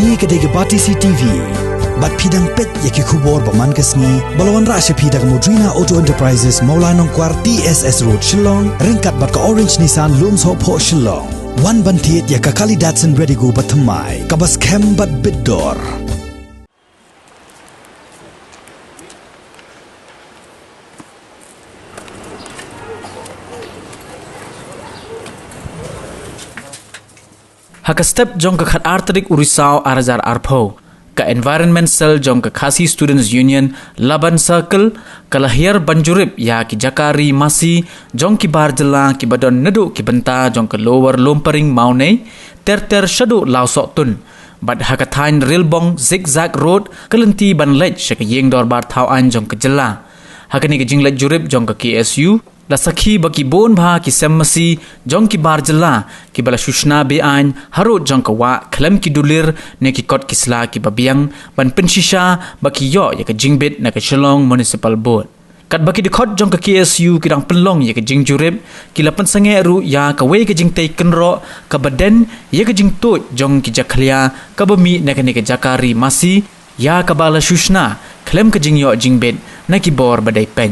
Ni kedai Bati CTV. Bat pidang pet yaki kubor paman kesni. Balawan rasya pidang Modrina Auto Enterprises Maulanong Kwar TSS Road Shillong. Ringkat bat ka Orange Nissan Lums Hop Ho Shillong. Wan bantiet yaka kali Datsun ready go batamai. Kabas kem bat bidor. Haka step jong ka khat arterik urisau arazar arpo ka environment cell jong ka Khasi Students Union Laban Circle kalahir banjurip ya ki Jakari Masi jong ki barjela ki badon nedu ki benta jong ka lower lompering maune ter shadu lausok tun bad haka thain rilbong zigzag road kelenti ban lej shaka yeng dor bar thau an jong ka jela haka ni ki jinglej jurip jong ka KSU la sakhi baki bon bha ki semmasi jong ki barjela ki bala shushna be ain haro jong ka wa khlem ki dulir ne ki kot kisla ki babiang ban penshisha baki yo ya ka jingbet na ka Shillong Municipal Board kat baki dikhot jong ka KSU ki dang penlong ya ka jingjurib ki lapan sange ru ya ka we ka jingtei kenro ka baden ya ka jingtot jong ki jakhlia ka bami na ka ne ka Jakari Masi ya ka bala shushna khlem ka jingyo jingbet na ki bor badai pen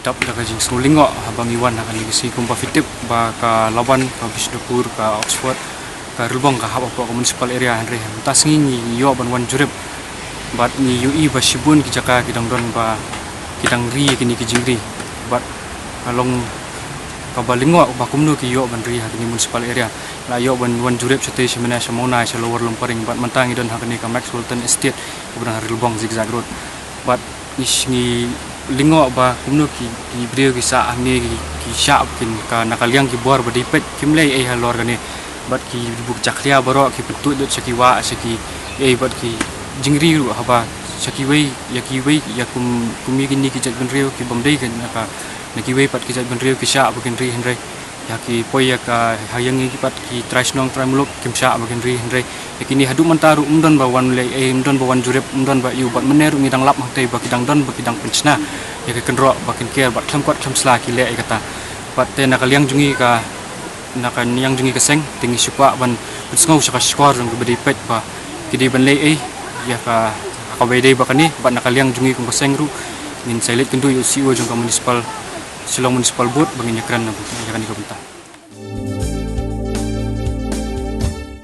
Dap daga jing sulingo habang iwan akan ligasi kumpa fitip ba ka Laban ka Bisnupur ka Oxford ka Rilbong ka haba pa municipal area Henry tas ngi yo ban wan jurep bat ni UI ba Shibun ki jaka ki dangdon ba ki dangri kini ki jingri bat along ka balingo ba kumno ki yo ban ri hakini municipal area la yo ban wan jurep sete semena semona se lower lompering bat mentang idon hakini ka Maxwellton Estate kubran Rilbong zigzag road bat isni lingo ba kumno ki brio ki sa ni ki sha kin ka nakaliang ki bor ba dipet kimlei ai halor gane bat ki buk chaklia baro ki putut dot saki wa saki ai bat ki jingri ru haba saki wei ya kumi ki jat benrio ki bomdei kan ka na ki wei pat ki jat benrio ki sha ba kin ri henry ya ki poi ya ka hayang ki pat ki trasnong tramulok kim sha ba kin ri henry yakini hadu mantaru umdon ba wan le umdon ba wan jurep umdon ba yu bat meneru ngidang lap hangtei ba kidang don ba kidang penchna ya ke kenro ba kin ker ba kham kwat kham sla ki le kata pat te nakaliang jungi ka nakan yang jungi keseng tingi supa ban sngau saka skor jong bedi pet ba kidi ban le ya ka bede ba kani ba nakaliang jungi kong keseng ru min sailet kendu yu siwo jong ka municipal Shillong Municipal Board bangin yakran na ya kan ka benta